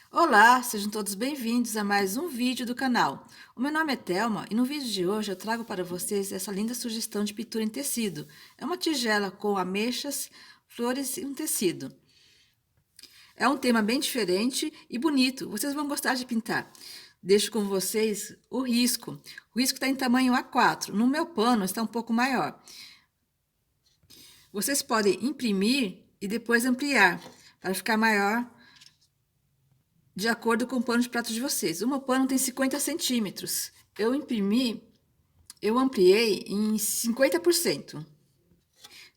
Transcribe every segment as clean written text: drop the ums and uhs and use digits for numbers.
Olá, sejam todos bem-vindos a mais um vídeo do canal. O meu nome é Thelma e no vídeo de hoje eu trago para vocês essa linda sugestão de pintura em tecido. É uma tigela com ameixas, flores e um tecido. É um tema bem diferente e bonito, vocês vão gostar de pintar. Deixo com vocês o risco. O risco está em tamanho A4, no meu pano está um pouco maior. Vocês podem imprimir e depois ampliar para ficar maior de acordo com o pano de prato de vocês. O meu pano tem 50 centímetros. Eu ampliei em 50%.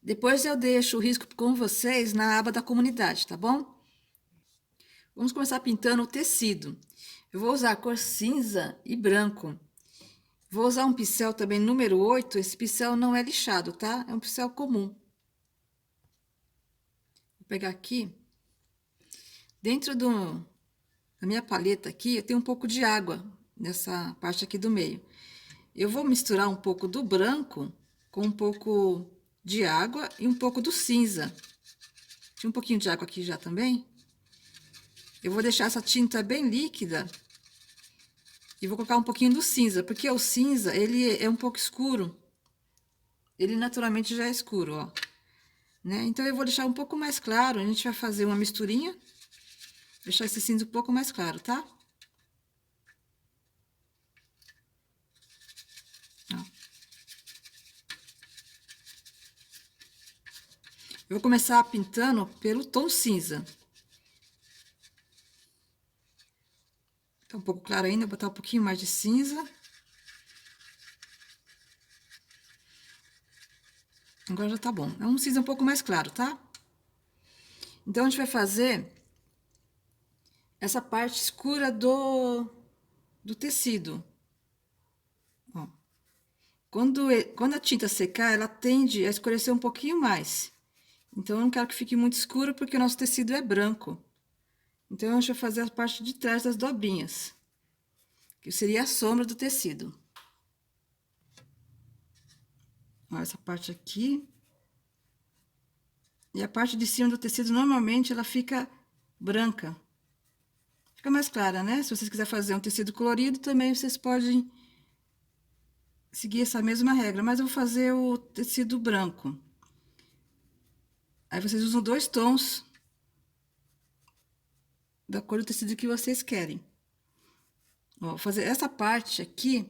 Depois eu deixo o risco com vocês na aba da comunidade, tá bom? Vamos começar pintando o tecido. Eu vou usar a cor cinza e branco. Vou usar um pincel também número 8. Esse pincel não é lixado, tá? É um pincel comum. Vou pegar aqui. Dentro da minha paleta aqui, eu tenho um pouco de água nessa parte aqui do meio. Eu vou misturar um pouco do branco com um pouco de água e um pouco do cinza. Tinha um pouquinho de água aqui já também. Eu vou deixar essa tinta bem líquida e vou colocar um pouquinho do cinza, porque o cinza, ele é um pouco escuro. Ele naturalmente já é escuro, ó. Né? Então, eu vou deixar um pouco mais claro. A gente vai fazer uma misturinha. Deixar esse cinza um pouco mais claro, tá? Ó. Eu vou começar pintando pelo tom cinza. Tá um pouco claro ainda, vou botar um pouquinho mais de cinza. Agora já tá bom. É um cinza um pouco mais claro, tá? Então, a gente vai fazer essa parte escura do tecido. Ó. Quando a tinta secar, ela tende a escurecer um pouquinho mais. Então, eu não quero que fique muito escuro, porque o nosso tecido é branco. Então, a gente vai fazer a parte de trás das dobrinhas, que seria a sombra do tecido. Ó, essa parte aqui. E a parte de cima do tecido, normalmente, ela fica branca. Fica mais clara, né? Se vocês quiserem fazer um tecido colorido, também vocês podem seguir essa mesma regra. Mas eu vou fazer o tecido branco. Aí, vocês usam 2 tons da cor do tecido que vocês querem. Ó, vou fazer essa parte aqui.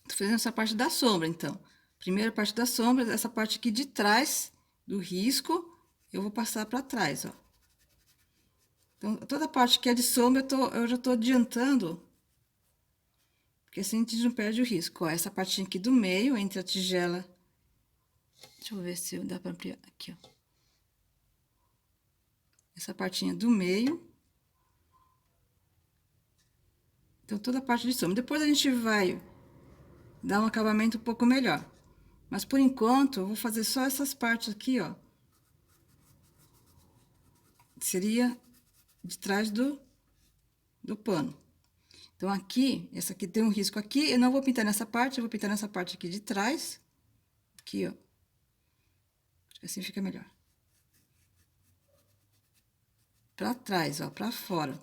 Tô fazendo essa parte da sombra, então. Primeira parte da sombra, essa parte aqui de trás do risco, eu vou passar para trás, ó. Então, toda a parte que é de sombra, eu já tô adiantando, porque assim a gente não perde o risco. Ó, essa partinha aqui do meio, entre a tigela. Deixa eu ver se dá para ampliar. Aqui, ó. Essa partinha do meio. Então, toda a parte de sombra. Depois a gente vai dar um acabamento um pouco melhor. Mas, por enquanto, eu vou fazer só essas partes aqui, ó. Seria de trás do pano. Então, aqui, essa aqui tem um risco aqui, eu não vou pintar nessa parte, eu vou pintar nessa parte aqui de trás. Aqui, ó. Acho que assim fica melhor. Pra trás, ó, pra fora.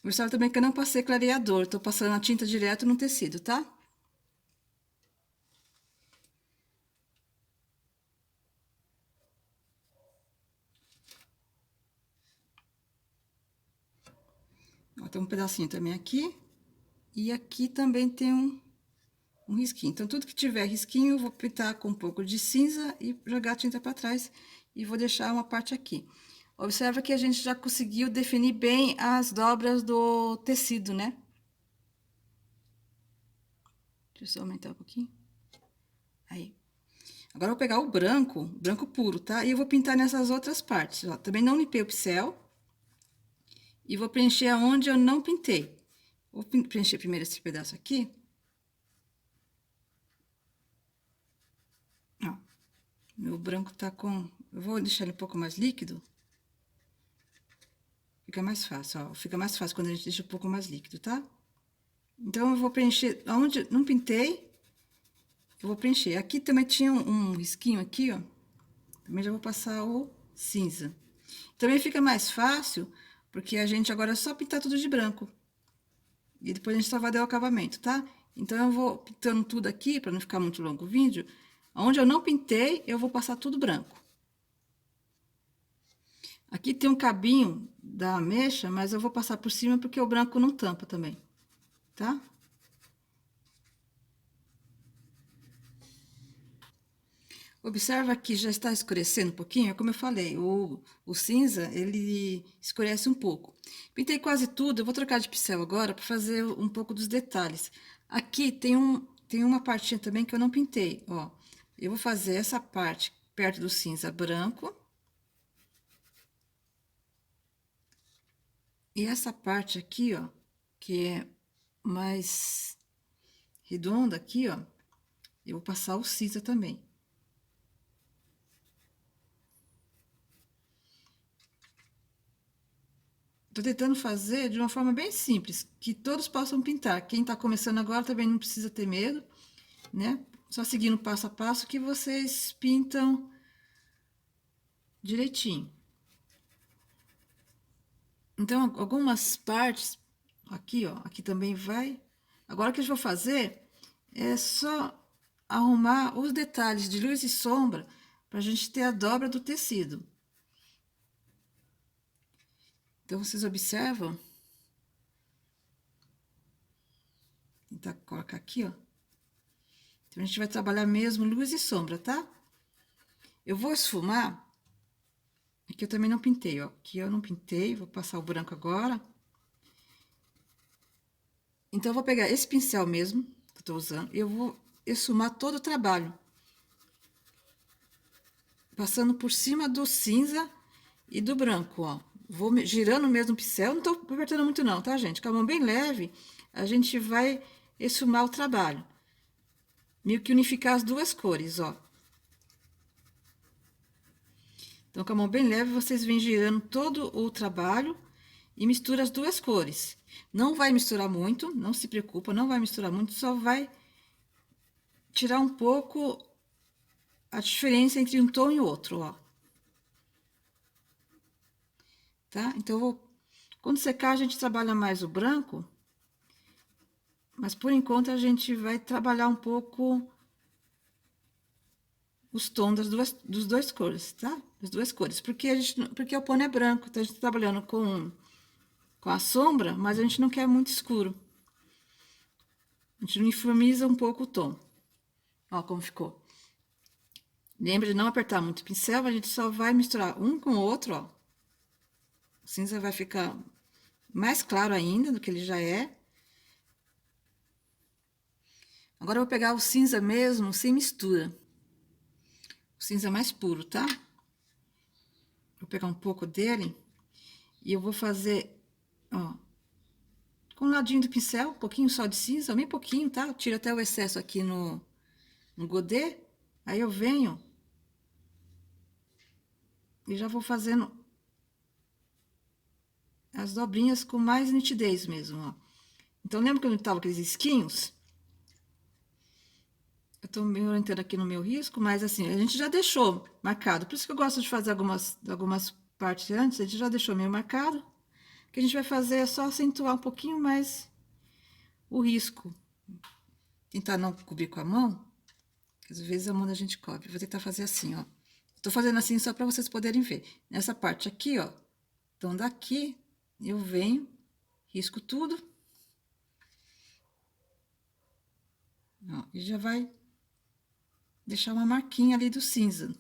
Observe também que eu não passei clareador, tô passando a tinta direto no tecido, tá? Ó, tem um pedacinho também aqui. E aqui também tem um risquinho. Então, tudo que tiver risquinho, eu vou pintar com um pouco de cinza e jogar a tinta pra trás. E vou deixar uma parte aqui. Observa que a gente já conseguiu definir bem as dobras do tecido, né? Deixa eu só aumentar um pouquinho. Aí. Agora, eu vou pegar o branco puro, tá? E eu vou pintar nessas outras partes, ó. Também não limpei o pincel. E vou preencher aonde eu não pintei. Vou preencher primeiro esse pedaço aqui. Ó. Meu branco tá com... Eu vou deixar ele um pouco mais líquido. Fica mais fácil, ó. Fica mais fácil quando a gente deixa um pouco mais líquido, tá? Então, eu vou preencher aonde não pintei. eu vou preencher. Aqui também tinha um risquinho aqui, ó. Também já vou passar o cinza. Também fica mais fácil, porque a gente agora é só pintar tudo de branco. E depois a gente só vai dar o acabamento, tá? Então, eu vou pintando tudo aqui, para não ficar muito longo o vídeo. Onde eu não pintei, eu vou passar tudo branco. Aqui tem um cabinho da ameixa, mas eu vou passar por cima porque o branco não tampa também, tá? Observa que já está escurecendo um pouquinho, como eu falei, o cinza, ele escurece um pouco. Pintei quase tudo, eu vou trocar de pincel agora para fazer um pouco dos detalhes. Aqui tem uma partinha também que eu não pintei, ó. Eu vou fazer essa parte perto do cinza branco. E essa parte aqui, ó, que é mais redonda aqui, ó, eu vou passar o cinza também. Tô tentando fazer de uma forma bem simples, que todos possam pintar. Quem tá começando agora também não precisa ter medo, né? Só seguindo passo a passo que vocês pintam direitinho. Então, algumas partes, aqui, ó, aqui também vai. Agora, o que eu vou fazer é só arrumar os detalhes de luz e sombra pra gente ter a dobra do tecido. Então, vocês observam. Vou tentar colocar aqui, ó. Então, a gente vai trabalhar mesmo luz e sombra, tá? Eu vou esfumar. Aqui eu também não pintei, ó. Aqui eu não pintei, vou passar o branco agora. Então, eu vou pegar esse pincel mesmo, que eu tô usando, e eu vou esfumar todo o trabalho. Passando por cima do cinza e do branco, ó. Vou girando mesmo o pincel, não tô apertando muito não, tá, gente? Com a mão bem leve, a gente vai esfumar o trabalho. Meio que unificar as duas cores, ó. Então, com a mão bem leve, vocês vêm girando todo o trabalho e mistura as duas cores. Não vai misturar muito, não se preocupa, não vai misturar muito, só vai tirar um pouco a diferença entre um tom e outro, ó. Tá? Então, quando secar, a gente trabalha mais o branco, mas por enquanto a gente vai trabalhar um pouco os tons dos dois cores, tá? Das duas cores, porque o pano é branco, então a gente tá trabalhando com a sombra, mas a gente não quer muito escuro. A gente uniformiza um pouco o tom. Ó como ficou. Lembra de não apertar muito o pincel, a gente só vai misturar um com o outro, ó. O cinza vai ficar mais claro ainda do que ele já é. Agora eu vou pegar o cinza mesmo, sem mistura. O cinza mais puro, tá? Vou pegar um pouco dele e eu vou fazer, ó, com o ladinho do pincel, um pouquinho só de cinza, bem pouquinho, tá? Tiro até o excesso aqui no godê. Aí eu venho e já vou fazendo as dobrinhas com mais nitidez mesmo, ó. Então, lembra quando tava aqueles risquinhos? Eu tô me orientando aqui no meu risco, mas assim, a gente já deixou marcado. Por isso que eu gosto de fazer algumas partes antes, a gente já deixou meio marcado. O que a gente vai fazer é só acentuar um pouquinho mais o risco. Tentar não cobrir com a mão, que às vezes a mão da gente cobre. Vou tentar fazer assim, ó. Tô fazendo assim só para vocês poderem ver. Nessa parte aqui, ó. Então, daqui eu venho, risco tudo. Ó, e já vai deixar uma marquinha ali do cinza.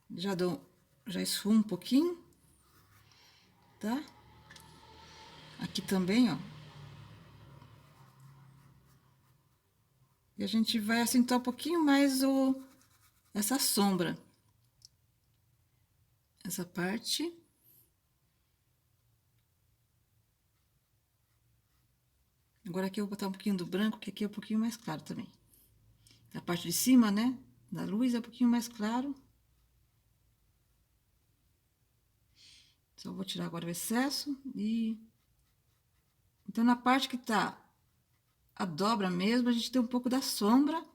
Já esfumo um pouquinho, tá? Aqui também, ó. E a gente vai acentuar um pouquinho mais essa sombra. Essa parte. Agora aqui eu vou botar um pouquinho do branco, que aqui é um pouquinho mais claro também. A parte de cima, né, da luz é um pouquinho mais claro. Só vou tirar agora o excesso e... Então, na parte que tá a dobra mesmo, a gente tem um pouco da sombra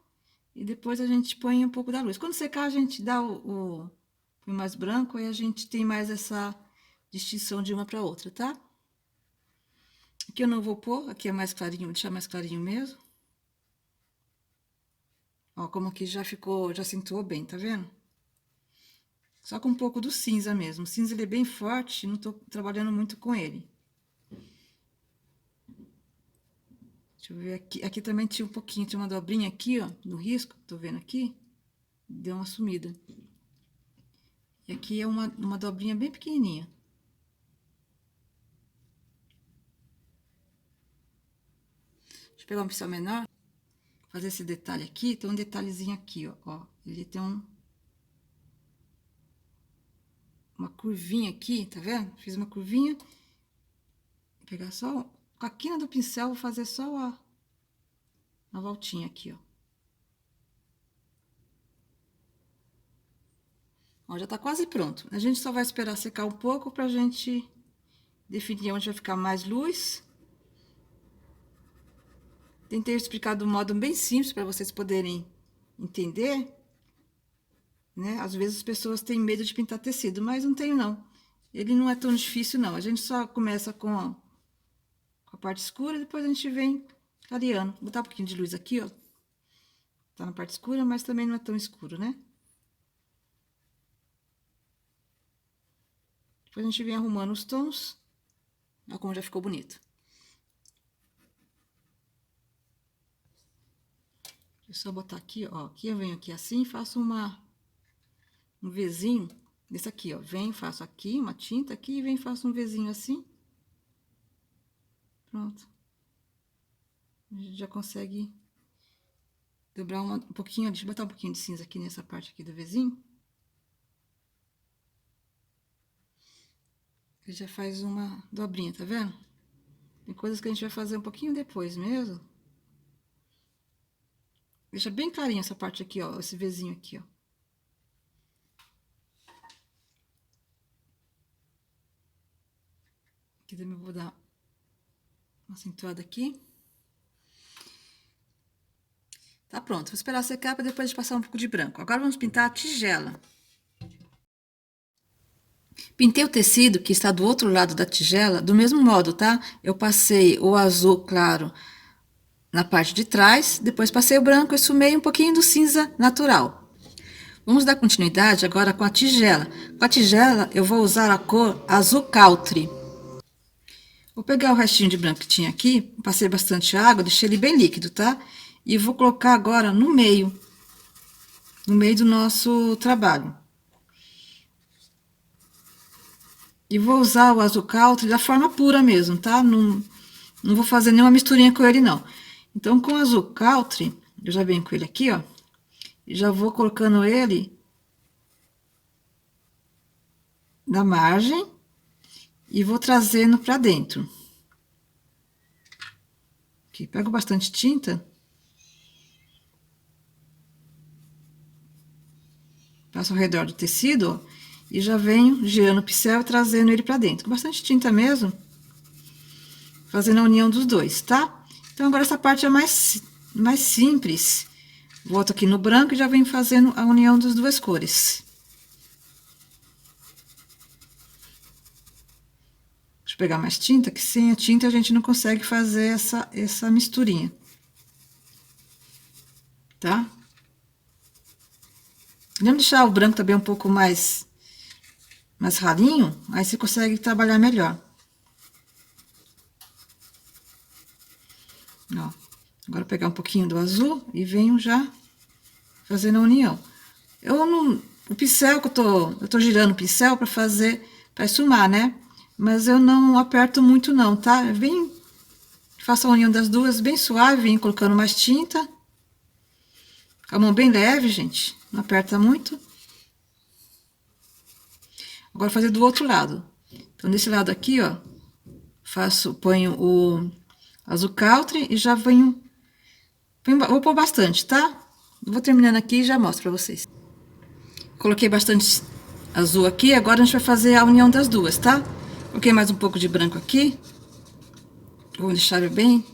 E depois a gente põe um pouco da luz. Quando secar, a gente dá põe mais branco e a gente tem mais essa distinção de uma para outra, tá? Aqui eu não vou pôr, aqui é mais clarinho, vou deixar mais clarinho mesmo. Ó, como aqui já ficou, já acentuou bem, tá vendo? Só com um pouco do cinza mesmo. O cinza ele é bem forte, não tô trabalhando muito com ele. Deixa eu ver aqui. Aqui também tinha um pouquinho, tinha uma dobrinha aqui, ó, no risco, tô vendo aqui. Deu uma sumida. E aqui é uma dobrinha bem pequenininha. Deixa eu pegar um pincel menor. Fazer esse detalhe aqui. Tem um detalhezinho aqui, ó. Ele tem uma curvinha aqui, tá vendo? Fiz uma curvinha. Vou pegar só com a quina do pincel, vou fazer só a voltinha aqui, ó. Ó, já tá quase pronto. A gente só vai esperar secar um pouco pra gente definir onde vai ficar mais luz. Tentei explicar de um modo bem simples para vocês poderem entender, né? Às vezes as pessoas têm medo de pintar tecido, mas não tenho não. Ele não é tão difícil não. A gente só começa com a parte escura, depois a gente vem clareando. Vou botar um pouquinho de luz aqui, ó. Tá na parte escura, mas também não é tão escuro, né? Depois a gente vem arrumando os tons. Olha como já ficou bonito. Deixa eu só botar aqui, ó. Aqui eu venho aqui assim, faço um Vzinho desse aqui, ó. Venho, faço aqui uma tinta aqui e venho, faço um Vzinho assim. Pronto. A gente já consegue dobrar um pouquinho, deixa eu botar um pouquinho de cinza aqui nessa parte aqui do Vzinho. Ele já faz uma dobrinha, tá vendo? Tem coisas que a gente vai fazer um pouquinho depois mesmo. Deixa bem clarinha essa parte aqui, ó, esse Vzinho aqui, ó. Aqui também vou dar uma acentuada aqui. Tá pronto, vou esperar secar para depois passar um pouco de branco. Agora vamos pintar a tigela. Pintei o tecido que está do outro lado da tigela do mesmo modo, tá? Eu passei o azul claro na parte de trás, depois passei o branco e sumei um pouquinho do cinza natural. Vamos dar continuidade agora com a tigela. Com a tigela eu vou usar a cor azul country. Vou pegar o restinho de branco que tinha aqui, passei bastante água, deixei ele bem líquido, tá? E vou colocar agora no meio do nosso trabalho. E vou usar o azul country da forma pura mesmo, tá? Não vou fazer nenhuma misturinha com ele, não. Então, com o azul country, eu já venho com ele aqui, ó. E já vou colocando ele na margem e vou trazendo pra dentro. Aqui, pego bastante tinta. Passo ao redor do tecido, ó. E já venho girando o pincel e trazendo ele pra dentro. Com bastante tinta mesmo. Fazendo a união dos dois, tá? Então, agora essa parte é mais simples. Volto aqui no branco e já venho fazendo a união das duas cores. Deixa eu pegar mais tinta, que sem a tinta a gente não consegue fazer essa misturinha. Tá? Lembra de deixar o branco também um pouco mais ralinho, aí você consegue trabalhar melhor. Ó, agora vou pegar um pouquinho do azul e venho já fazendo a união. O pincel que eu tô girando o pincel para esfumar, né? Mas eu não aperto muito não, tá? Faço a união das duas bem suave, venho colocando mais tinta. Com a mão bem leve, gente, não aperta muito. Agora fazer do outro lado. Então, desse lado aqui, ó, ponho o azul country e já venho... Vou pôr bastante, tá? Vou terminando aqui e já mostro pra vocês. Coloquei bastante azul aqui, agora a gente vai fazer a união das duas, tá? Coloquei mais um pouco de branco aqui. Vou deixar bem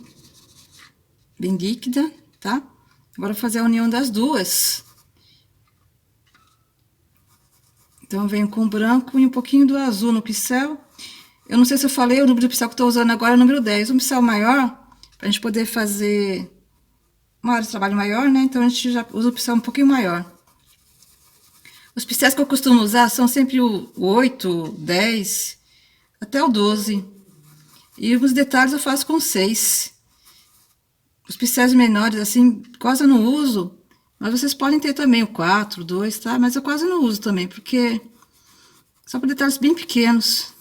líquida, tá? Agora eu vou fazer a união das duas. Então, eu venho com o branco e um pouquinho do azul no pincel. Eu não sei se eu falei, o número de pincel que eu tô usando agora é o número 10. Um pincel maior, pra gente poder fazer uma área de trabalho maior, né? Então, a gente já usa o pincel um pouquinho maior. Os pincéis que eu costumo usar são sempre o 8, 10, até o 12. E os detalhes eu faço com 6. Os pincéis menores, assim, quase eu não uso. Mas vocês podem ter também o 4, 2, tá? Mas eu quase não uso também, porque só para detalhes bem pequenos.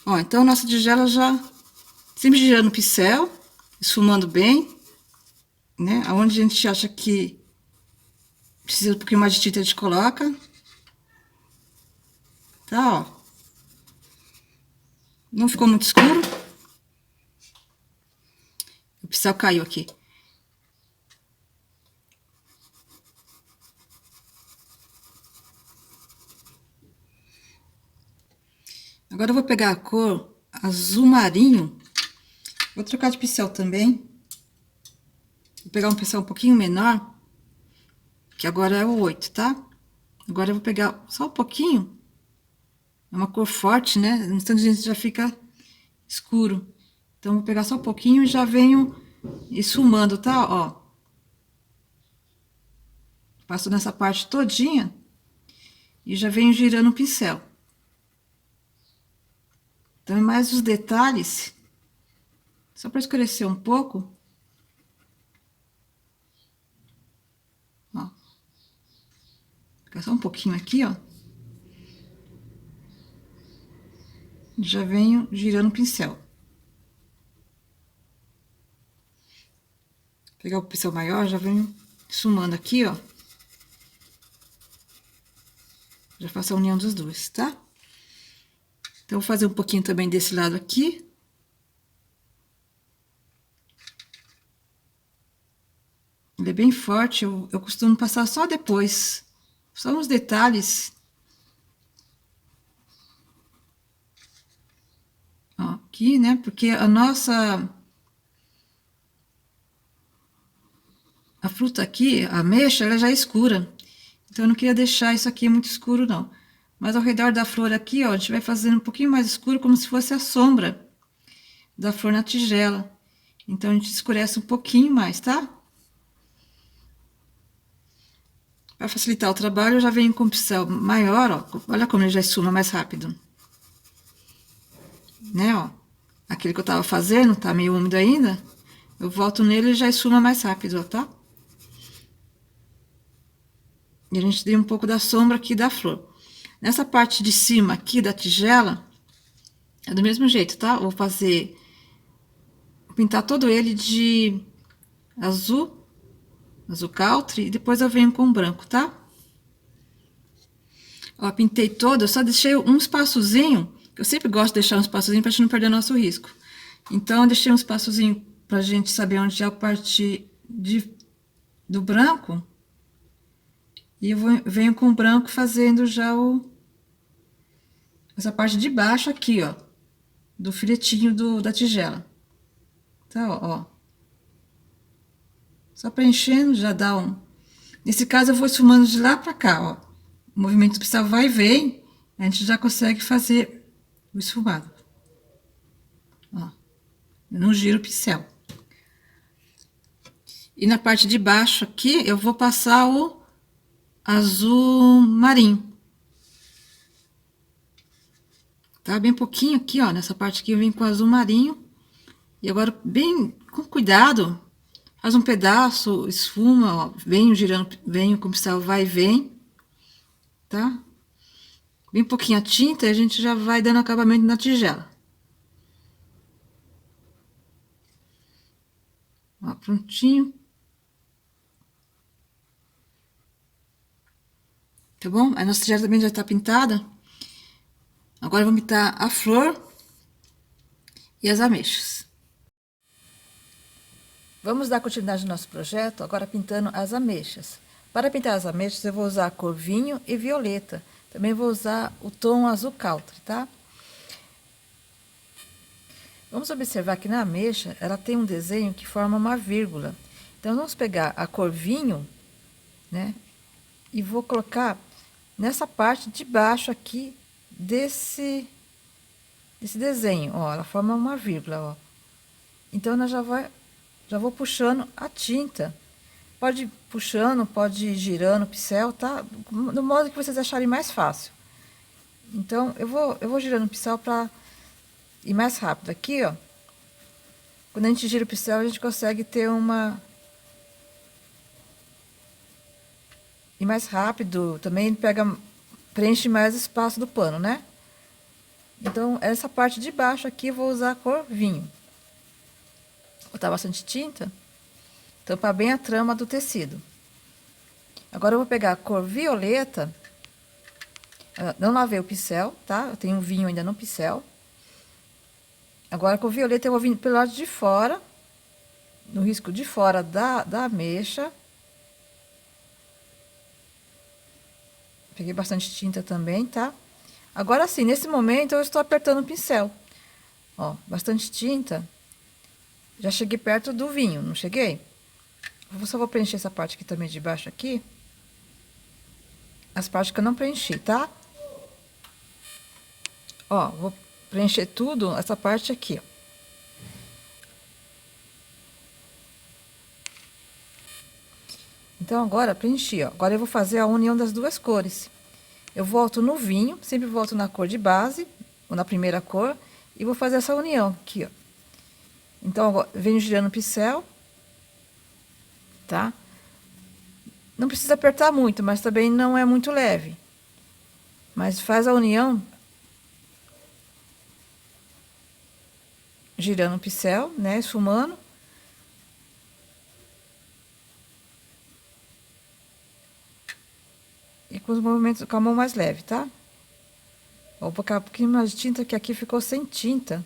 Ó, então nossa tigela já sempre girando o pincel, esfumando bem, né? Aonde a gente acha que precisa um pouquinho mais de tinta, a gente coloca. Tá, ó. Não ficou muito escuro. O pincel caiu aqui. Agora eu vou pegar a cor azul marinho. Vou trocar de pincel também. Vou pegar um pincel um pouquinho menor, que agora é o 8, tá? Agora eu vou pegar só um pouquinho. É uma cor forte, né? No instante a gente já fica escuro. Então, vou pegar só um pouquinho e já venho esfumando, tá? Ó. Passo nessa parte todinha e já venho girando o pincel. Então, é mais os detalhes, só para escurecer um pouco. Ó. Fica só um pouquinho aqui, ó. Já venho girando o pincel. Vou pegar o pincel maior, já venho esfumando aqui, ó. Já faço a união dos dois, tá? Então, vou fazer um pouquinho também desse lado aqui. Ele é bem forte, eu costumo passar só depois. Só uns detalhes. Ó, aqui, né? Porque a nossa... A fruta aqui, a ameixa, ela já é escura. Então, eu não queria deixar isso aqui muito escuro, não. Mas ao redor da flor aqui, ó, a gente vai fazendo um pouquinho mais escuro, como se fosse a sombra da flor na tigela. Então, a gente escurece um pouquinho mais, tá? Para facilitar o trabalho, eu já venho com o pincel maior, ó. Olha como ele já esfuma mais rápido. Né, ó. Aquele que eu tava fazendo, tá meio úmido ainda. Eu volto nele e já esfuma mais rápido, ó, tá? E a gente tem um pouco da sombra aqui da flor. Nessa parte de cima aqui da tigela, é do mesmo jeito, tá? Vou fazer... Vou pintar todo ele de azul, azul country, e depois eu venho com branco, tá? Ó, pintei todo, eu só deixei um espaçozinho, eu sempre gosto de deixar um espaçozinho pra gente não perder nosso risco. Então, eu deixei um espaçozinho pra gente saber onde é a parte do branco. E eu venho com o branco fazendo já essa parte de baixo aqui, ó, do filetinho da tigela. Tá, ó. Só preenchendo, já dá um... Nesse caso, eu vou esfumando de lá pra cá, ó. O movimento do pincel vai e vem, a gente já consegue fazer o esfumado. Ó, eu não giro o pincel. E na parte de baixo aqui, eu vou passar o azul marinho. Tá? Bem pouquinho aqui, ó, nessa parte aqui eu venho com azul marinho. E agora, bem com cuidado, faz um pedaço, esfuma, ó, venho girando, venho com o pincel, vai e vem, tá? Bem pouquinho a tinta e a gente já vai dando acabamento na tigela. Ó, prontinho. Tá bom? A nossa tigela também já tá pintada. Agora eu vou pintar a flor e as ameixas. Vamos dar continuidade ao nosso projeto, agora pintando as ameixas. Para pintar as ameixas, eu vou usar a cor vinho e violeta. Também vou usar o tom azul country, tá? Vamos observar que na ameixa, ela tem um desenho que forma uma vírgula. Então, vamos pegar a cor vinho, né? E vou colocar nessa parte de baixo aqui desse desenho, ó. Ela forma uma vírgula, ó. Então, nós já vou puxando a tinta. Pode ir puxando, pode ir girando o pincel, tá? Do modo que vocês acharem mais fácil. Então, eu vou girando o pincel para ir mais rápido. Aqui, ó. Quando a gente gira o pincel, a gente consegue ter e mais rápido, também preenche mais espaço do pano, né? Então, essa parte de baixo aqui eu vou usar a cor vinho. Vou botar bastante tinta, tampar bem a trama do tecido. Agora eu vou pegar a cor violeta, não lavei o pincel, tá? Eu tenho vinho ainda no pincel. Agora com o violeta eu vou vir pelo lado de fora, no risco de fora da ameixa. Peguei bastante tinta também, tá? Agora sim, nesse momento eu estou apertando o pincel. Ó, bastante tinta. Já cheguei perto do vinho, não cheguei? Eu só vou preencher essa parte aqui também de baixo aqui. As partes que eu não preenchi, tá? Ó, vou preencher tudo, essa parte aqui, ó. Então, agora preenchi, ó. Agora eu vou fazer a união das duas cores. Eu volto no vinho, sempre volto na cor de base, ou na primeira cor, e vou fazer essa união aqui, ó. Então, agora, venho girando o pincel, tá? Não precisa apertar muito, mas também não é muito leve. Mas faz a união girando o pincel, né, esfumando. E com os movimentos com a mão mais leve, tá? Vou colocar um pouquinho mais de tinta, que aqui ficou sem tinta.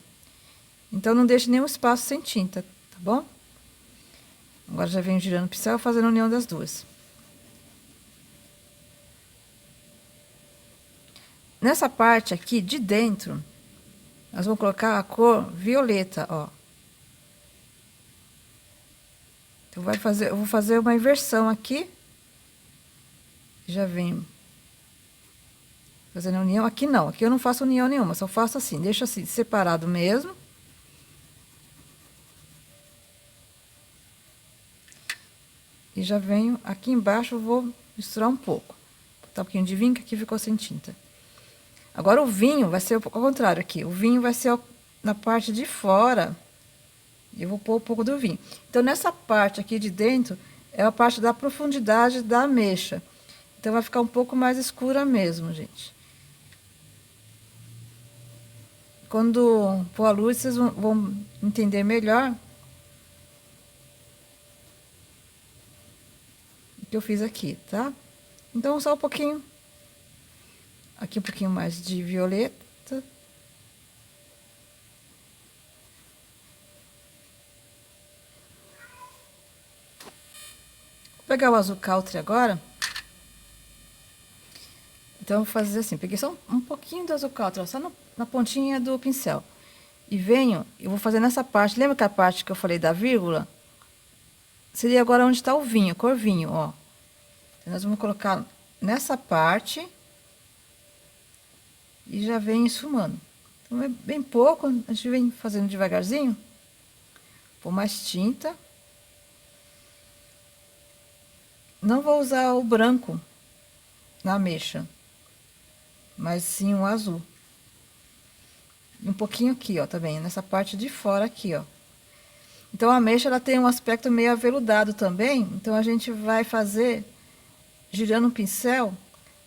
Então, não deixe nenhum espaço sem tinta, tá bom? Agora já venho girando o pincel, fazendo a união das duas. Nessa parte aqui de dentro, nós vamos colocar a cor violeta, ó. Então, eu vou fazer uma inversão aqui. Já venho fazendo a união. Aqui não, aqui eu não faço união nenhuma, só faço assim, deixo assim, separado mesmo. E já venho aqui embaixo, eu vou misturar um pouco. Botar um pouquinho de vinho, que aqui ficou sem tinta. Agora o vinho vai ser ao contrário aqui. O vinho vai ser na parte de fora. Eu vou pôr um pouco do vinho. Então, nessa parte aqui de dentro, é a parte da profundidade da ameixa. Então, vai ficar um pouco mais escura mesmo, gente. Quando pôr a luz, vocês vão entender melhor o que eu fiz aqui, tá? Então, só um pouquinho. Aqui um pouquinho mais de violeta. Vou pegar o azul country agora. Então, eu vou fazer assim, peguei só um pouquinho do azul country, ó, só na pontinha do pincel. E eu vou fazer nessa parte, lembra que a parte que eu falei da vírgula? Seria agora onde está o vinho, a cor vinho, ó. Então, nós vamos colocar nessa parte e já vem esfumando. Então, é bem pouco, a gente vem fazendo devagarzinho. Pôr mais tinta. Não vou usar o branco na ameixa, mas sim o azul. Um pouquinho aqui, ó, também, nessa parte de fora aqui, ó. Então, a ameixa, ela tem um aspecto meio aveludado também, então a gente vai fazer girando o pincel.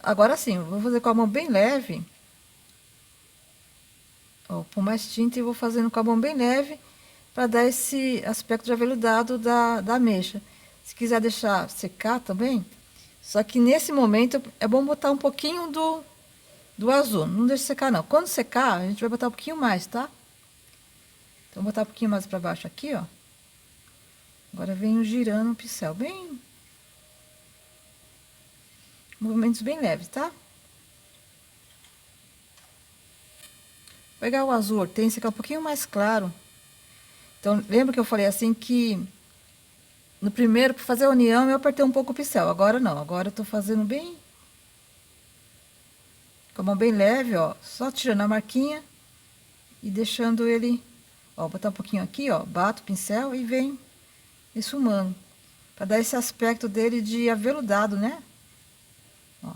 Agora sim, vou fazer com a mão bem leve. Ó, com mais tinta e vou fazendo com a mão bem leve, para dar esse aspecto de aveludado da ameixa. Se quiser deixar secar também, só que nesse momento é bom botar um pouquinho do azul, não deixe secar não. Quando secar, a gente vai botar um pouquinho mais, tá? Então, vou botar um pouquinho mais para baixo aqui, ó. Agora venho girando o pincel, bem... movimentos bem leves, tá? Vou pegar o azul hortênsia, que é um pouquinho mais claro. Então, lembra que eu falei assim que No primeiro, para fazer a união, eu apertei um pouco o pincel. Agora não, agora eu tô fazendo bem, com a mão bem leve, ó. Só tirando a marquinha e deixando ele, ó, botar um pouquinho aqui, ó. Bato o pincel e vem esfumando. Para dar esse aspecto dele de aveludado, né? Ó.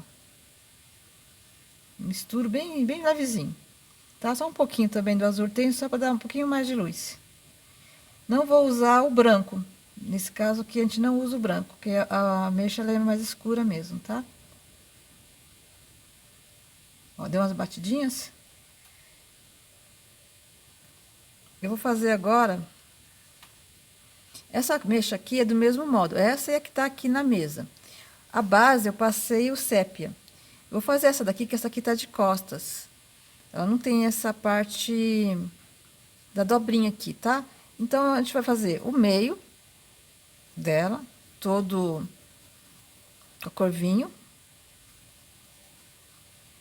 Misturo bem, bem levezinho. Tá? Só um pouquinho também do azul tem, só para dar um pouquinho mais de luz. Não vou usar o branco. Nesse caso aqui a gente não usa o branco, porque a ameixa ela é mais escura mesmo, tá? Ó, deu umas batidinhas. Eu vou fazer agora. Essa ameixa aqui é do mesmo modo. Essa é a que tá aqui na mesa. A base eu passei o sépia. Eu vou fazer essa daqui, que essa aqui tá de costas. Ela não tem essa parte da dobrinha aqui, tá? Então, a gente vai fazer o meio dela, todo com a cor vinho.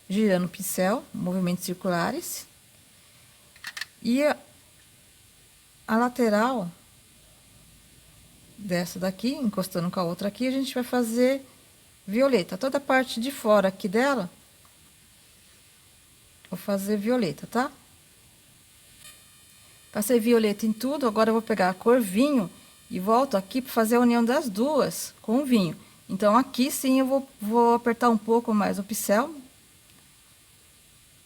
Girando o pincel, movimentos circulares. E a lateral dessa daqui, encostando com a outra aqui, a gente vai fazer violeta. Toda a parte de fora aqui dela, vou fazer violeta, tá? Passei violeta em tudo, agora eu vou pegar a cor vinho e volto aqui para fazer a união das duas com o vinho. Então, aqui sim eu vou apertar um pouco mais o pincel.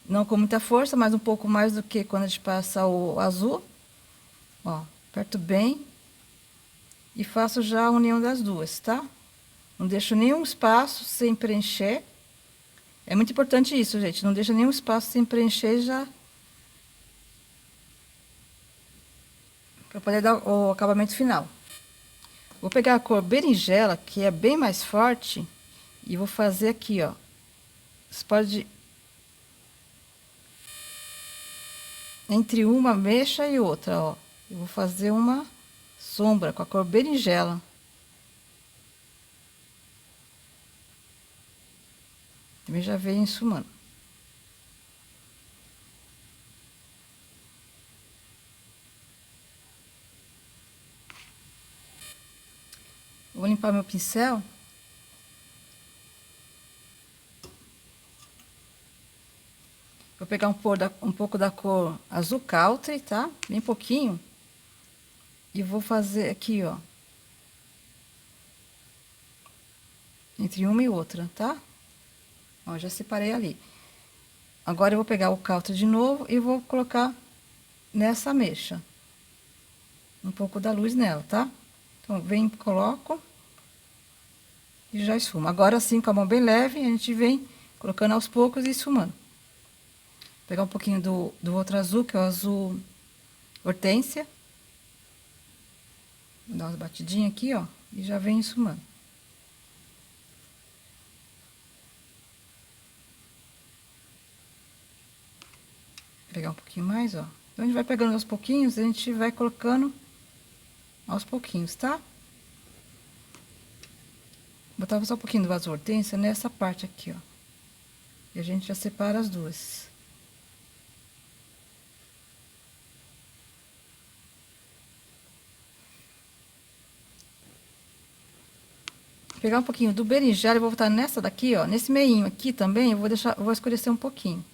Não com muita força, mas um pouco mais do que quando a gente passa o azul. Ó, aperto bem e faço já a união das duas, tá? Não deixo nenhum espaço sem preencher. É muito importante isso, gente. Não deixa nenhum espaço sem preencher já. Para poder dar o acabamento final. Vou pegar a cor berinjela, que é bem mais forte, e vou fazer aqui, ó. Você pode... Entre uma mecha e outra, ó. Eu vou fazer uma sombra com a cor berinjela. Também já veio ensumando. Vou limpar meu pincel. Vou pegar um pouco da cor azul country, tá? Bem pouquinho. E vou fazer aqui, ó. Entre uma e outra, tá? Ó, já separei ali. Agora eu vou pegar o country de novo e vou colocar nessa mecha. Um pouco da luz nela, tá? Então, vem, coloco. E já esfumo. Agora sim, com a mão bem leve, a gente vem colocando aos poucos e esfumando. Vou pegar um pouquinho do outro azul, que é o azul hortênsia. Vou dar umas batidinhas aqui, ó. E já vem esfumando. Vou pegar um pouquinho mais, ó. Então, a gente vai pegando aos pouquinhos, a gente vai colocando aos pouquinhos, tá? Botava só um pouquinho do azul hortênsia nessa parte aqui, ó. E a gente já separa as duas. Vou pegar um pouquinho do berinjela e vou botar nessa daqui, ó. Nesse meinho aqui também, eu vou escurecer um pouquinho.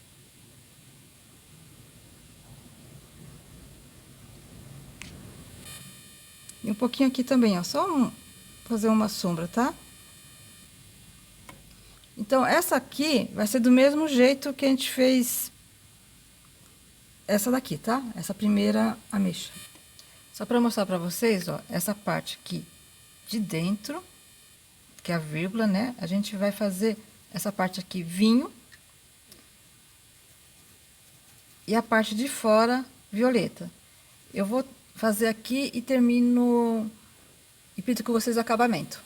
E um pouquinho aqui também, ó. Fazer uma sombra, tá? Então, essa aqui vai ser do mesmo jeito que a gente fez essa daqui, tá? Essa primeira ameixa. Só para mostrar para vocês, ó, essa parte aqui de dentro, que é a vírgula, né? A gente vai fazer essa parte aqui vinho. E a parte de fora, violeta. Eu vou fazer aqui e termino... E pinto com vocês o acabamento.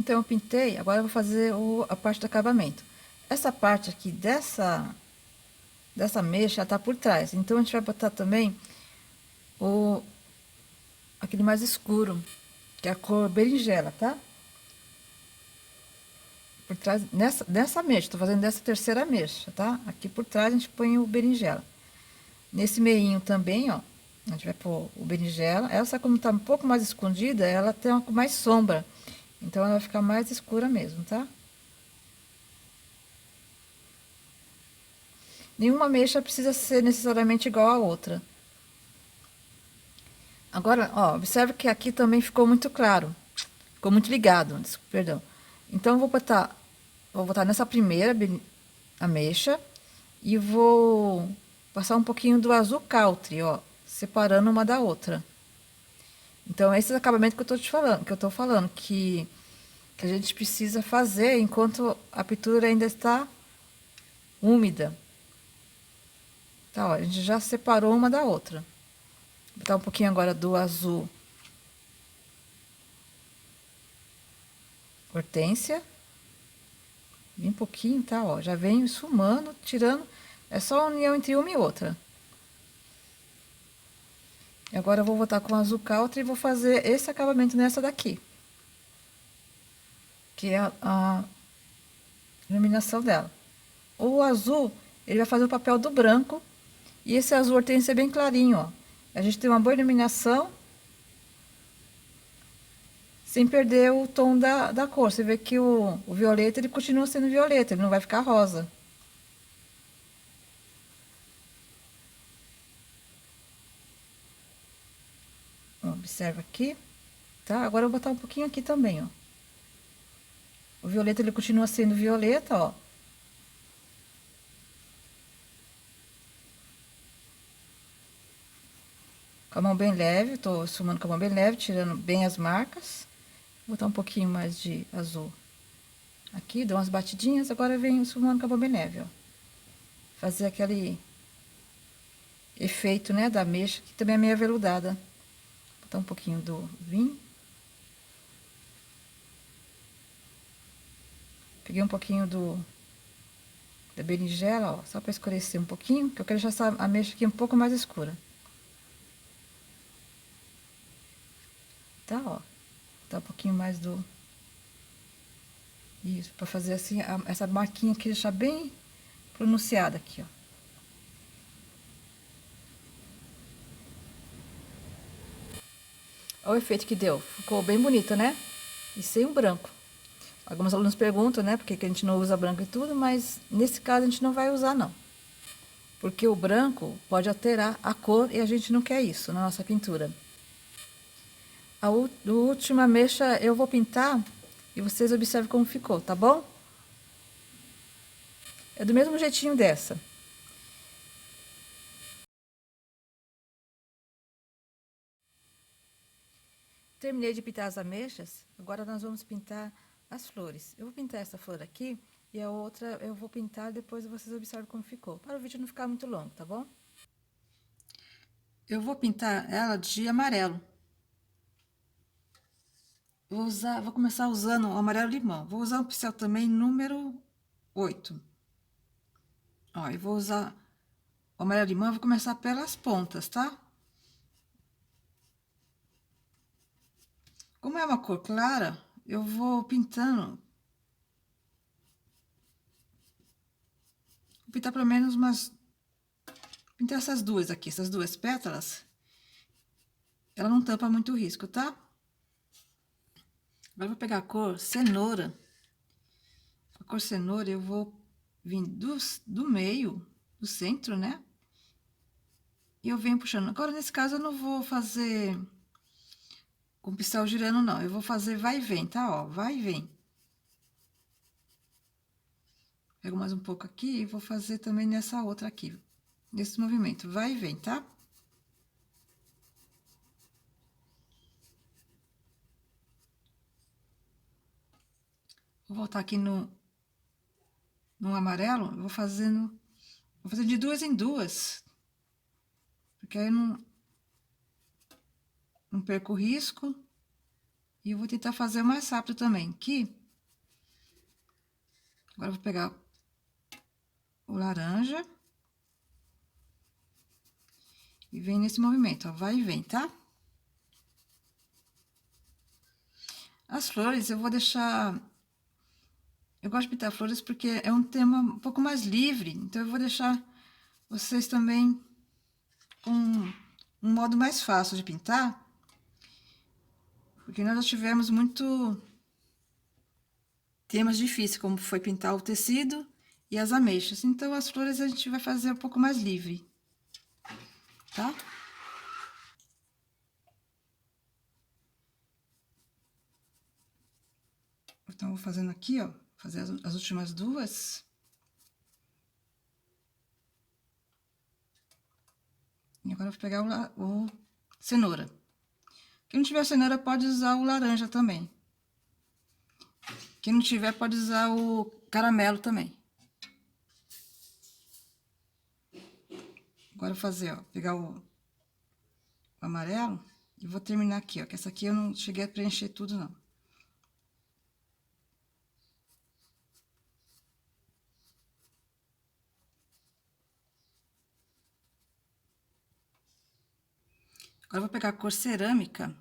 Então, eu pintei, agora eu vou fazer a parte do acabamento. Essa parte aqui dessa mecha, ela tá por trás. Então, a gente vai botar também aquele mais escuro, que é a cor berinjela, tá? Por trás, nessa mecha, tô fazendo dessa terceira mecha, tá? Aqui por trás a gente põe o berinjela. Nesse meinho também, ó, a A gente vai pôr o berinjela. Essa, como tá um pouco mais escondida, ela tem mais sombra. Então, ela vai ficar mais escura mesmo, tá? Nenhuma ameixa precisa ser necessariamente igual à outra. Agora, ó, observe que aqui também ficou muito claro. Ficou muito ligado, perdão. Então, eu vou botar nessa primeira ameixa e vou passar um pouquinho do azul country, ó, separando uma da outra. Então, esse é o acabamento que eu tô te falando, que a gente precisa fazer enquanto a pintura ainda está úmida. Tá, ó, a gente já separou uma da outra. Vou botar um pouquinho agora do azul hortênsia. Bem pouquinho, tá? Ó, já vem esfumando, tirando. É só a união entre uma e outra. E agora eu vou voltar com o azul country e vou fazer esse acabamento nessa daqui. Que é a iluminação dela. O azul, ele vai fazer o papel do branco. E esse azul hortência é bem clarinho, ó. A gente tem uma boa iluminação sem perder o tom da cor. Você vê que o violeta, ele continua sendo violeta, ele não vai ficar rosa. Observa aqui, tá? Agora eu vou botar um pouquinho aqui também, ó. O violeta, ele continua sendo violeta, ó. Com a mão bem leve, tô esfumando com a mão bem leve, tirando bem as marcas. Vou botar um pouquinho mais de azul aqui, dou umas batidinhas, agora eu venho esfumando com a mão bem leve, ó. Fazer aquele efeito, né, da ameixa, que também é meio aveludada. Vou botar um pouquinho do vinho. Peguei um pouquinho da berinjela, ó, só para escurecer um pouquinho, que eu quero deixar essa ameixa aqui um pouco mais escura. Tá, ó. Tá um pouquinho mais do... Isso, para fazer assim, essa marquinha aqui, deixar bem pronunciada aqui, ó. Olha o efeito que deu. Ficou bem bonito, né? E sem o branco. Alguns alunos perguntam, né, por que a gente não usa branco e tudo, mas nesse caso a gente não vai usar, não. Porque o branco pode alterar a cor e a gente não quer isso na nossa pintura. A última mecha eu vou pintar e vocês observem como ficou, tá bom? É do mesmo jeitinho dessa. Terminei de pintar as ameixas, agora nós vamos pintar as flores. Eu vou pintar essa flor aqui e a outra eu vou pintar, depois vocês observam como ficou. Para o vídeo não ficar muito longo, tá bom? Eu vou pintar ela de amarelo. Vou começar usando o amarelo limão. Vou usar o pincel também número 8. Ó, eu vou usar o amarelo limão, vou começar pelas pontas, tá? Como é uma cor clara, eu vou pintando. Vou pintar pelo menos umas... Pintar essas duas aqui, essas duas pétalas. Ela não tampa muito o risco, tá? Agora eu vou pegar a cor cenoura. A cor cenoura eu vou vir do meio, do centro, né? E eu venho puxando. Agora, nesse caso, eu não vou fazer com o pincel girando, não. Eu vou fazer vai e vem, tá? Ó, vai e vem. Pego mais um pouco aqui e vou fazer também nessa outra aqui. Nesse movimento, vai e vem, tá? Vou voltar aqui no amarelo, eu vou fazendo... Vou fazer de duas em duas. Porque aí eu não perco o risco. E eu vou tentar fazer mais rápido também. Aqui. Agora eu vou pegar o laranja. E vem nesse movimento, ó. Vai e vem, tá? As flores eu vou deixar... Eu gosto de pintar flores porque é um tema um pouco mais livre. Então, eu vou deixar vocês também com um modo mais fácil de pintar, porque nós já tivemos muito temas difíceis, como foi pintar o tecido e as ameixas. Então, as flores a gente vai fazer um pouco mais livre, tá? Então, vou fazendo aqui, ó, fazer as últimas duas. E agora eu vou pegar o cenoura. Quem não tiver cenoura pode usar o laranja também. Quem não tiver pode usar o caramelo também. Agora eu vou fazer, ó, pegar o amarelo e vou terminar aqui, ó, que essa aqui eu não cheguei a preencher tudo, não. Agora eu vou pegar a cor cerâmica.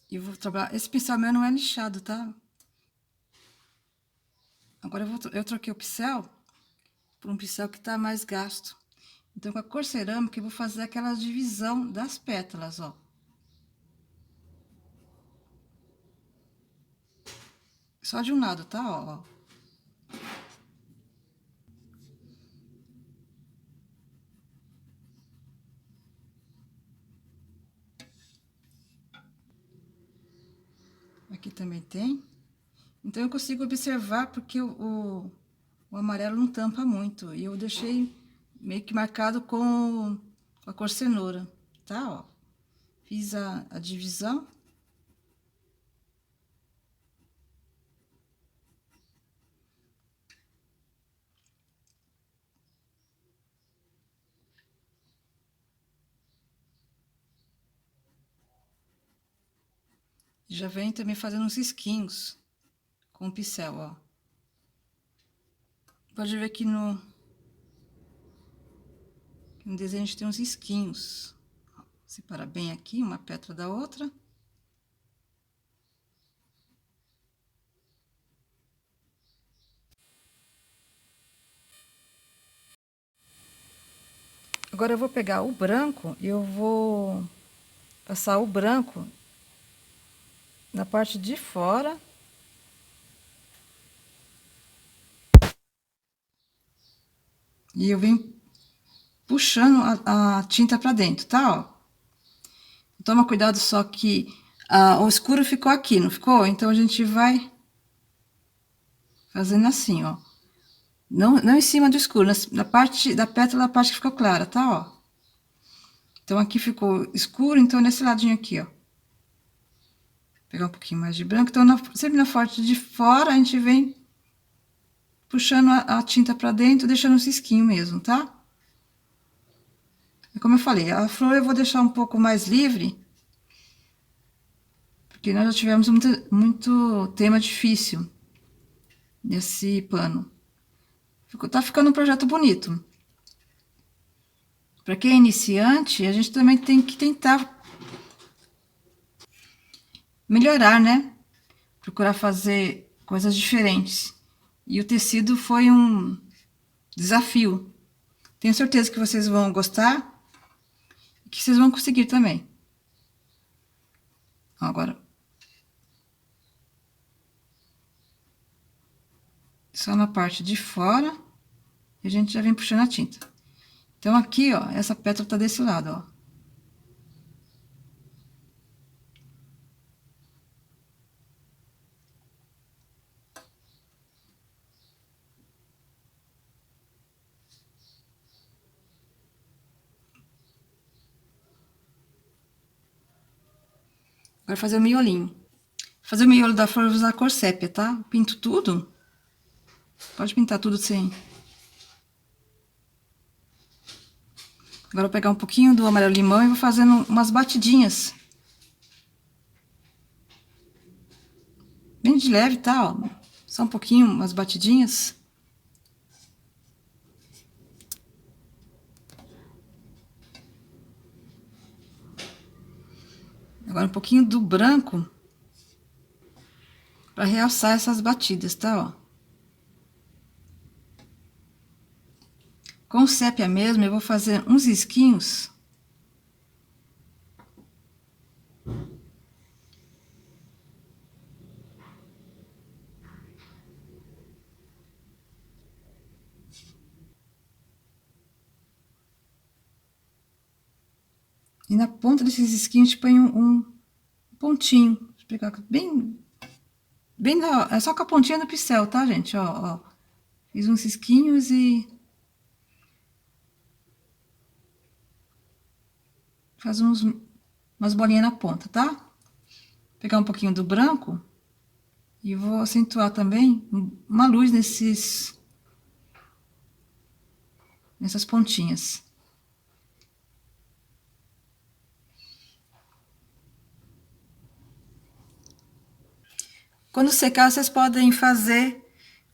E vou trabalhar. Esse pincel meu não é lixado, tá? Agora eu troquei o pincel por um pincel que tá mais gasto. Então, com a cor cerâmica, eu vou fazer aquela divisão das pétalas, ó. Só de um lado, tá? Ó. Aqui também tem. Então, eu consigo observar porque o amarelo não tampa muito. E eu deixei meio que marcado com a cor cenoura, tá? Ó. Fiz a divisão. Já venho também fazendo uns risquinhos com o pincel, ó. Pode ver que no desenho a gente tem uns risquinhos. Separa bem aqui, uma pétala da outra. Agora eu vou pegar o branco e eu vou passar o branco na parte de fora. E eu venho puxando a tinta pra dentro, tá? Ó. Toma cuidado só que o escuro ficou aqui, não ficou? Então, a gente vai fazendo assim, ó. Não em cima do escuro, na parte da pétala, a parte que ficou clara, tá? Ó. Então, aqui ficou escuro, então, nesse ladinho aqui, ó. Vou pegar um pouquinho mais de branco. Então, sempre na parte de fora, a gente vem puxando a tinta pra dentro, deixando um cisquinho mesmo, tá? E como eu falei, a flor eu vou deixar um pouco mais livre, porque nós já tivemos muito tema difícil nesse pano. Tá ficando um projeto bonito. Para quem é iniciante, a gente também tem que tentar melhorar, né? Procurar fazer coisas diferentes. E o tecido foi um desafio. Tenho certeza que vocês vão gostar e que vocês vão conseguir também. Agora, só na parte de fora, a gente já vem puxando a tinta. Então, aqui, ó, essa pétala tá desse lado, ó. Agora, fazer o miolinho. Fazer o miolo da flor, eu vou usar a cor sépia, tá? Pinto tudo. Pode pintar tudo sem. Agora, eu vou pegar um pouquinho do amarelo limão e vou fazendo umas batidinhas. Bem de leve, tá? Ó. Só um pouquinho, umas batidinhas. Agora, um pouquinho do branco. Pra realçar essas batidas, tá? Ó. Com sépia mesmo, eu vou fazer uns risquinhos. E na ponta desses risquinhos, a gente põe um pontinho. Deixa eu pegar bem é só com a pontinha do pincel, tá, gente? Ó. Fiz uns risquinhos e faz umas bolinhas na ponta, tá? Vou pegar um pouquinho do branco e vou acentuar também uma luz nessas pontinhas. Quando secar, vocês podem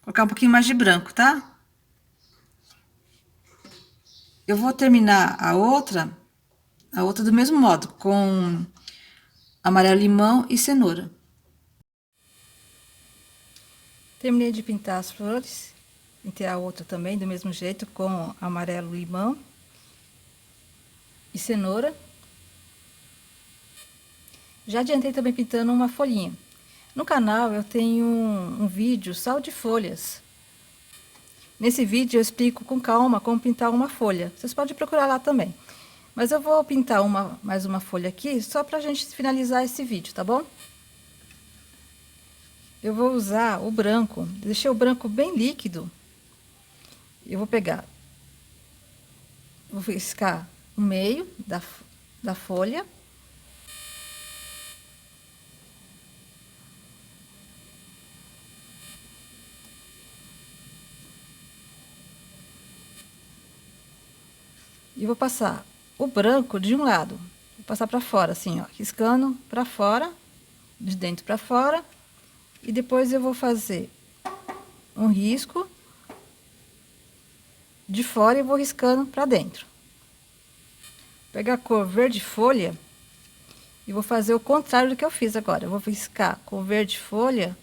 colocar um pouquinho mais de branco, tá? Eu vou terminar a outra do mesmo modo, com amarelo limão e cenoura. Terminei de pintar as flores, pintei a outra também do mesmo jeito, com amarelo limão e cenoura. Já adiantei também pintando uma folhinha. No canal eu tenho um vídeo só de folhas. Nesse vídeo eu explico com calma como pintar uma folha. Vocês podem procurar lá também. Mas eu vou pintar mais uma folha aqui, só pra gente finalizar esse vídeo, tá bom? Eu vou usar o branco, deixei o branco bem líquido. Eu vou pegar, vou riscar o meio da folha. E vou passar o branco de um lado, vou passar para fora, assim, ó, riscando para fora, de dentro para fora. E depois eu vou fazer um risco de fora e vou riscando para dentro. Vou pegar a cor verde folha e vou fazer o contrário do que eu fiz agora. Eu vou riscar com verde folha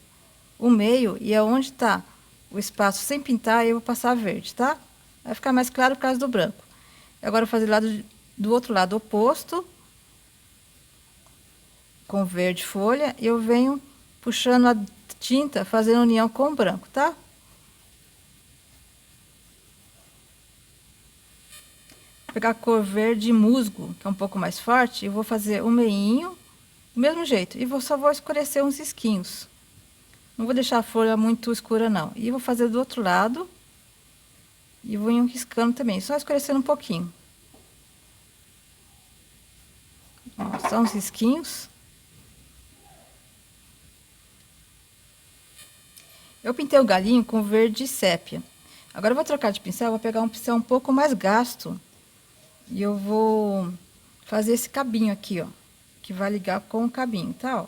o meio e aonde tá o espaço sem pintar, eu vou passar verde, tá? Vai ficar mais claro por causa do branco. Agora eu vou fazer do outro lado oposto, com verde folha, e eu venho puxando a tinta, fazendo união com o branco, tá? Vou pegar a cor verde musgo, que é um pouco mais forte, e vou fazer o meinho, do mesmo jeito, e só vou escurecer uns risquinhos. Não vou deixar a folha muito escura, não. E vou fazer do outro lado, e vou riscando também, só escurecendo um pouquinho. Ó, só uns risquinhos. Eu pintei o galinho com verde sépia. Agora eu vou trocar de pincel, vou pegar um pincel um pouco mais gasto. E eu vou fazer esse cabinho aqui, ó. Que vai ligar com o cabinho, tá, ó.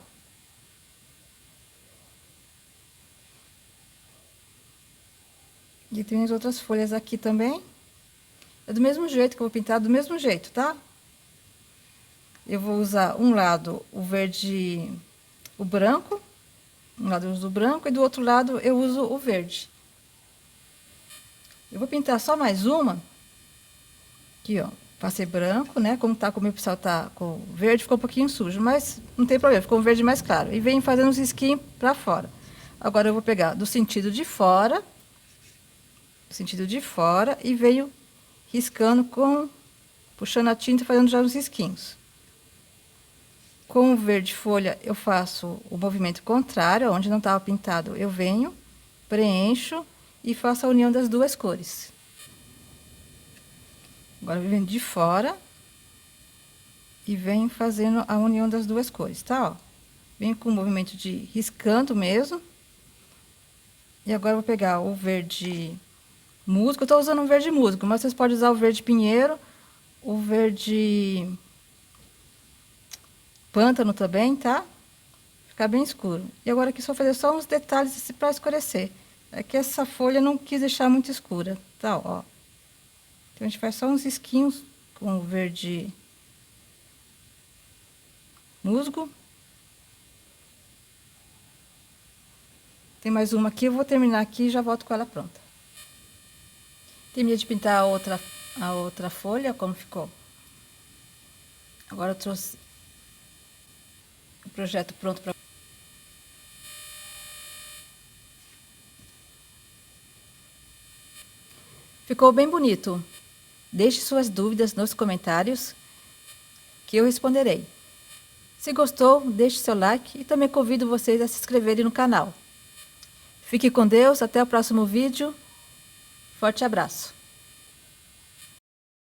E tem as outras folhas aqui também. É do mesmo jeito que eu vou pintar, do mesmo jeito, tá? Eu vou usar um lado o verde, o branco. Um lado eu uso o branco e do outro lado eu uso o verde. Eu vou pintar só mais uma. Aqui, ó. Passei branco, né? Como tá, como o meu pincel tá com verde, ficou um pouquinho sujo, mas não tem problema, ficou um verde mais claro. E venho fazendo uns risquinhos pra fora. Agora eu vou pegar do sentido de fora, e venho riscando puxando a tinta, fazendo já os risquinhos. Com o verde folha, eu faço o movimento contrário, onde não estava pintado, eu venho, preencho e faço a união das duas cores. Agora eu venho de fora e venho fazendo a união das duas cores, tá? Ó, venho com o movimento de riscando mesmo. E agora eu vou pegar o verde musgo, eu tô usando um verde musgo, mas vocês podem usar o verde pinheiro, o verde pântano também, tá? Ficar bem escuro. E agora aqui só fazer só uns detalhes para escurecer. É que essa folha eu não quis deixar muito escura, tá? Ó. Então a gente faz só uns risquinhos com o verde musgo. Tem mais uma aqui, eu vou terminar aqui e já volto com ela pronta. Terminei de pintar a outra folha, como ficou. Agora eu trouxe o projeto pronto para... Ficou bem bonito. Deixe suas dúvidas nos comentários que eu responderei. Se gostou, deixe seu like e também convido vocês a se inscreverem no canal. Fique com Deus, até o próximo vídeo. Forte abraço.